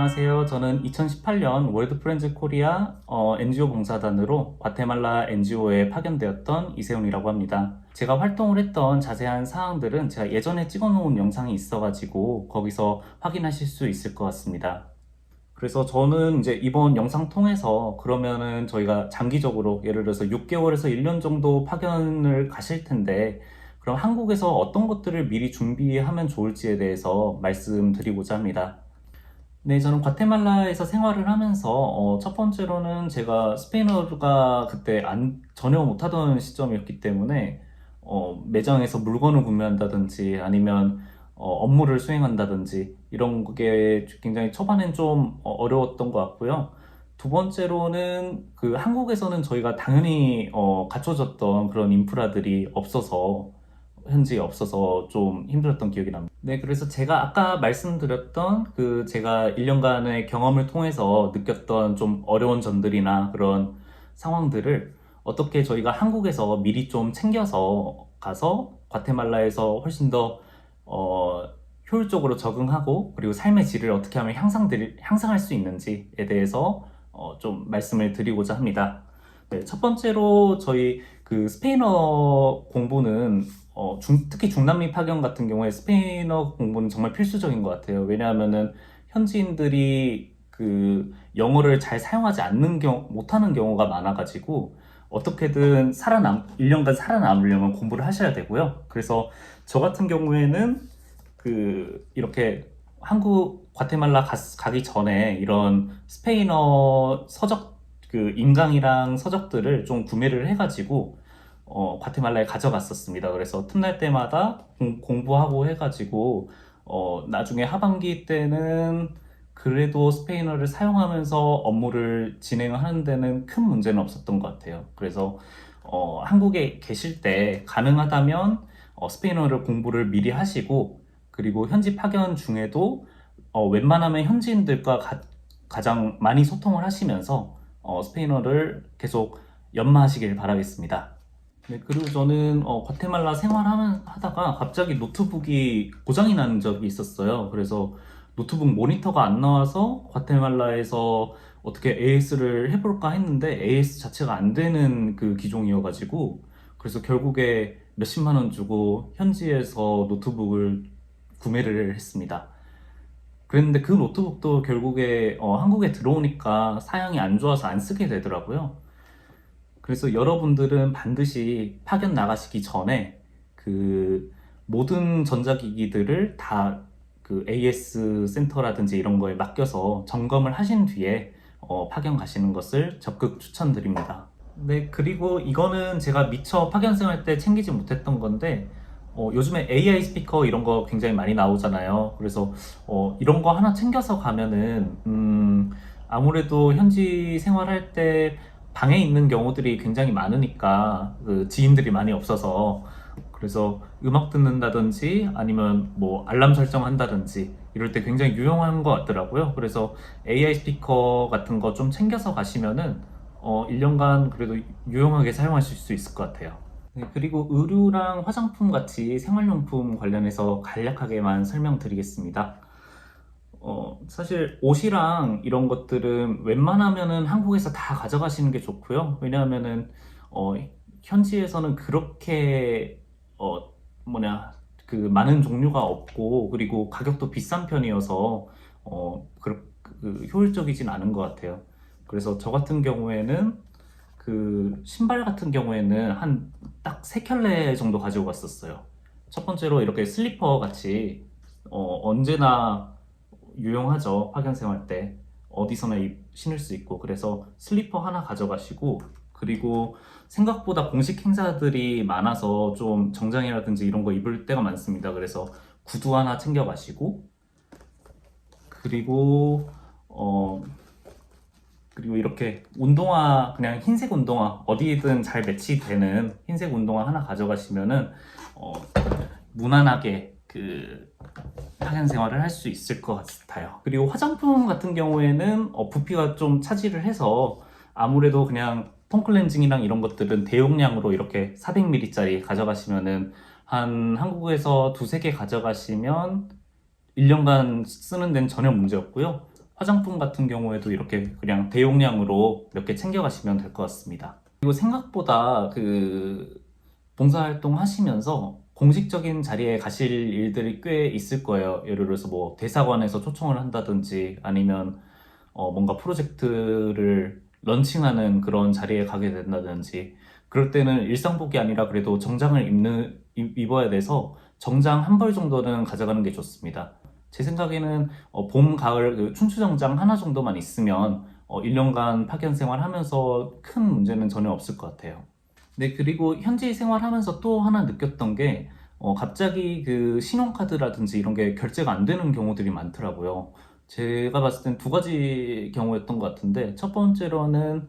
안녕하세요. 저는 2018년 월드 프렌즈 코리아 NGO 봉사단으로 과테말라 NGO에 파견되었던 이세훈이라고 합니다. 제가 활동을 했던 자세한 사항들은 제가 예전에 찍어놓은 영상이 있어가지고 거기서 확인하실 수 있을 것 같습니다. 그래서 저는 이제 이번 영상 통해서 그러면은 저희가 장기적으로 예를 들어서 6개월에서 1년 정도 파견을 가실 텐데 그럼 한국에서 어떤 것들을 미리 준비하면 좋을지에 대해서 말씀드리고자 합니다. 네, 저는 과테말라에서 생활을 하면서 첫 번째로는 제가 스페인어가 그때 전혀 못하던 시점이었기 때문에 매장에서 물건을 구매한다든지 아니면 업무를 수행한다든지 이런 게 굉장히 초반엔 좀 어려웠던 것 같고요. 두 번째로는 그 한국에서는 저희가 당연히 갖춰졌던 그런 인프라들이 없어서 현지에 없어서 좀 힘들었던 기억이 납니다. 네, 그래서 제가 아까 말씀드렸던 그 제가 1년간의 경험을 통해서 느꼈던 좀 어려운 점들이나 그런 상황들을 어떻게 저희가 한국에서 미리 좀 챙겨서 가서 과테말라에서 훨씬 더 효율적으로 적응하고 그리고 삶의 질을 어떻게 하면 향상할 수 있는지에 대해서 좀 말씀을 드리고자 합니다. 네, 첫 번째로 저희 그 스페인어 공부는 특히 중남미 파견 같은 경우에 스페인어 공부는 정말 필수적인 것 같아요. 왜냐하면은 현지인들이 그 영어를 잘 사용하지 못하는 경우가 많아가지고 어떻게든 1년간 살아남으려면 공부를 하셔야 되고요. 그래서 저 같은 경우에는 이렇게 한국 과테말라 가기 전에 이런 스페인어 서적 인강이랑 서적들을 좀 구매를 해가지고 과테말라에 가져갔었습니다. 그래서 틈날 때마다 공부하고 해가지고 나중에 하반기 때는 그래도 스페인어를 사용하면서 업무를 진행하는 데는 큰 문제는 없었던 것 같아요. 그래서 한국에 계실 때 가능하다면 스페인어를 공부를 미리 하시고 그리고 현지 파견 중에도 웬만하면 현지인들과 가장 많이 소통을 하시면서 스페인어를 계속 연마하시길 바라겠습니다. 네, 그리고 저는 과테말라 생활하다가 갑자기 노트북이 고장이 난 적이 있었어요. 그래서 노트북 모니터가 안 나와서 과테말라에서 어떻게 AS를 해볼까 했는데 AS 자체가 안 되는 그 기종이어가지고 그래서 결국에 몇십만 원 주고 현지에서 노트북을 구매를 했습니다. 그랬는데 그 노트북도 결국에 한국에 들어오니까 사양이 안 좋아서 안 쓰게 되더라고요. 그래서 여러분들은 반드시 파견 나가시기 전에 그 모든 전자기기들을 다 그 AS 센터라든지 이런 거에 맡겨서 점검을 하신 뒤에 파견 가시는 것을 적극 추천드립니다. 네, 그리고 이거는 제가 미처 파견 생활 때 챙기지 못했던 건데 요즘에 AI 스피커 이런 거 굉장히 많이 나오잖아요. 그래서 이런 거 하나 챙겨서 가면은 아무래도 현지 생활할 때 방에 있는 경우들이 굉장히 많으니까 그 지인들이 많이 없어서 그래서 음악 듣는다든지 아니면 뭐 알람 설정한다든지 이럴 때 굉장히 유용한 것 같더라고요. 그래서 AI 스피커 같은 거 좀 챙겨서 가시면은 1년간 그래도 유용하게 사용하실 수 있을 것 같아요. 네, 그리고 의류랑 화장품 같이 생활용품 관련해서 간략하게만 설명드리겠습니다. 사실 옷이랑 이런 것들은 웬만하면은 한국에서 다 가져가시는 게 좋고요. 왜냐하면은 어, 현지에서는 그렇게 많은 종류가 없고 그리고 가격도 비싼 편이어서 효율적이진 않은 것 같아요. 그래서 저 같은 경우에는 그 신발 같은 경우에는 한 딱 세 켤레 정도 가지고 갔었어요. 첫 번째로 이렇게 슬리퍼 같이 언제나 유용하죠. 파견 생활 때 어디서나 신을 수 있고 그래서 슬리퍼 하나 가져가시고 그리고 생각보다 공식 행사들이 많아서 좀 정장이라든지 이런 거 입을 때가 많습니다. 그래서 구두 하나 챙겨가시고 그리고 어 그리고 이렇게 운동화 그냥 흰색 운동화 어디든 잘 매치되는 흰색 운동화 하나 가져가시면은 무난하게 그 파견 생활을 할 수 있을 것 같아요. 그리고 화장품 같은 경우에는 부피가 좀 차지를 해서 아무래도 그냥 폼클렌징이랑 이런 것들은 대용량으로 이렇게 400ml짜리 가져가시면은 한 한국에서 두세 개 가져가시면 1년간 쓰는 데는 전혀 문제 없고요. 화장품 같은 경우에도 이렇게 그냥 대용량으로 몇 개 챙겨가시면 될 것 같습니다. 그리고 생각보다 봉사활동 하시면서 공식적인 자리에 가실 일들이 꽤 있을 거예요. 예를 들어서 뭐 대사관에서 초청을 한다든지 아니면 뭔가 프로젝트를 런칭하는 그런 자리에 가게 된다든지, 그럴 때는 일상복이 아니라 그래도 정장을 입어야 돼서 정장 한 벌 정도는 가져가는 게 좋습니다. 제 생각에는 봄, 가을 춘추 정장 하나 정도만 있으면 1년간 파견 생활하면서 큰 문제는 전혀 없을 것 같아요. 네, 그리고 현지 생활하면서 또 하나 느꼈던 게 갑자기 그 신용카드라든지 이런 게 결제가 안 되는 경우들이 많더라고요. 제가 봤을 땐 두 가지 경우였던 것 같은데, 첫 번째로는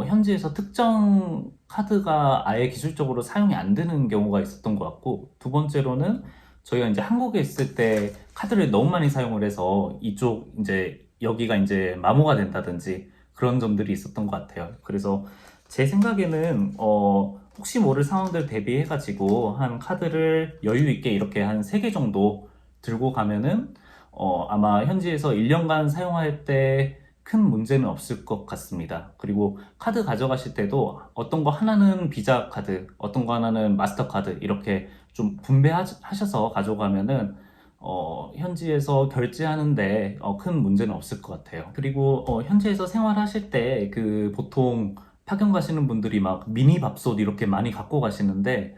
현지에서 특정 카드가 아예 기술적으로 사용이 안 되는 경우가 있었던 것 같고, 두 번째로는 저희가 이제 한국에 있을 때 카드를 너무 많이 사용을 해서 이쪽 이제 여기가 이제 마모가 된다든지 그런 점들이 있었던 것 같아요. 그래서 제 생각에는 혹시 모를 상황들 대비해가지고 한 카드를 여유 있게 이렇게 한 3개 정도 들고 가면은 아마 현지에서 1년간 사용할 때 큰 문제는 없을 것 같습니다. 그리고 카드 가져가실 때도 어떤 거 하나는 비자 카드, 어떤 거 하나는 마스터 카드 이렇게 좀 분배하셔서 가져가면은 현지에서 결제하는데 큰 문제는 없을 것 같아요. 그리고 현지에서 생활하실 때 보통 파견 가시는 분들이 막 미니 밥솥 이렇게 많이 갖고 가시는데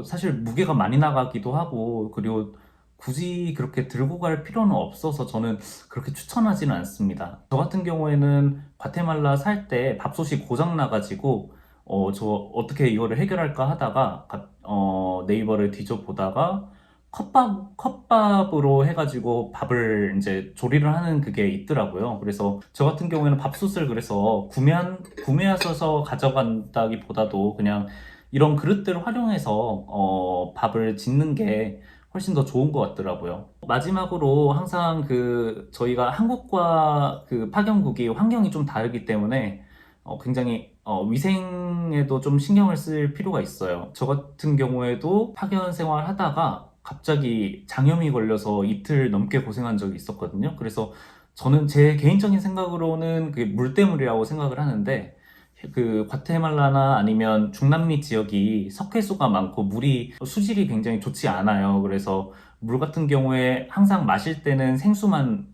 사실 무게가 많이 나가기도 하고, 그리고 굳이 그렇게 들고 갈 필요는 없어서 저는 그렇게 추천하지는 않습니다. 저 같은 경우에는 과테말라 살 때 밥솥이 고장 나가지고 저 어떻게 이거를 해결할까 하다가 네이버를 뒤져보다가 컵밥으로 해가지고 밥을 이제 조리를 하는 그게 있더라고요. 그래서 저 같은 경우에는 밥솥을 그래서 구매하셔서 가져간다기보다도 그냥 이런 그릇들을 활용해서 밥을 짓는 게 훨씬 더 좋은 것 같더라고요. 마지막으로 항상 저희가 한국과 파견국이 환경이 좀 다르기 때문에 굉장히 위생에도 좀 신경을 쓸 필요가 있어요. 저 같은 경우에도 파견 생활 하다가 갑자기 장염이 걸려서 이틀 넘게 고생한 적이 있었거든요. 그래서 저는 제 개인적인 생각으로는 그게 물 때문이라고 생각을 하는데, 과테말라나 아니면 중남미 지역이 석회수가 많고 물이 수질이 굉장히 좋지 않아요. 그래서 물 같은 경우에 항상 마실 때는 생수를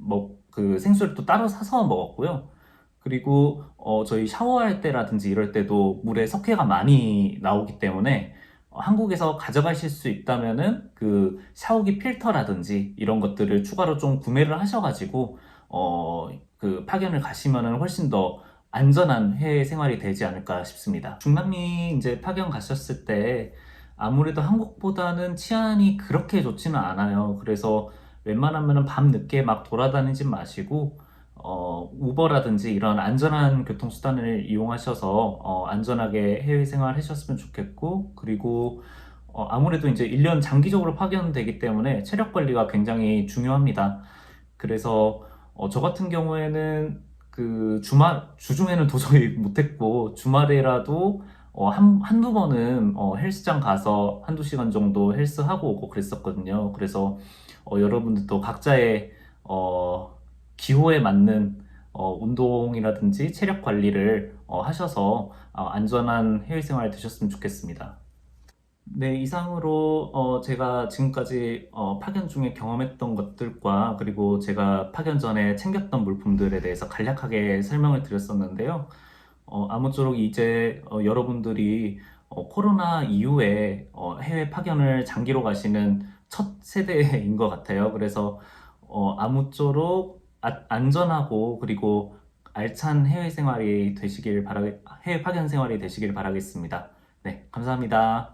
또 따로 사서 먹었고요. 그리고 저희 샤워할 때라든지 이럴 때도 물에 석회가 많이 나오기 때문에 한국에서 가져가실 수 있다면은 샤워기 필터라든지 이런 것들을 추가로 좀 구매를 하셔가지고 파견을 가시면은 훨씬 더 안전한 해외 생활이 되지 않을까 싶습니다. 중남미 이제 파견 가셨을 때 아무래도 한국보다는 치안이 그렇게 좋지는 않아요. 그래서 웬만하면 밤 늦게 막 돌아다니지 마시고 우버라든지 이런 안전한 교통수단을 이용하셔서 안전하게 해외 생활 하셨으면 좋겠고, 그리고 아무래도 이제 1년 장기적으로 파견되기 때문에 체력 관리가 굉장히 중요합니다. 그래서 저 같은 경우에는 주중에는 도저히 못했고, 주말에라도 한두 번은 헬스장 가서 한두 시간 정도 헬스하고 오고 그랬었거든요. 그래서 여러분들도 각자의 기호에 맞는 운동이라든지 체력 관리를 하셔서 안전한 해외 생활 되셨으면 좋겠습니다. 네, 이상으로 제가 지금까지 파견 중에 경험했던 것들과 그리고 제가 파견 전에 챙겼던 물품들에 대해서 간략하게 설명을 드렸었는데요. 아무쪼록 이제 여러분들이 코로나 이후에 해외 파견을 장기로 가시는 첫 세대인 것 같아요. 그래서 아무쪼록 안전하고 그리고 알찬 해외 파견 생활이 되시길 바라겠습니다. 네, 감사합니다.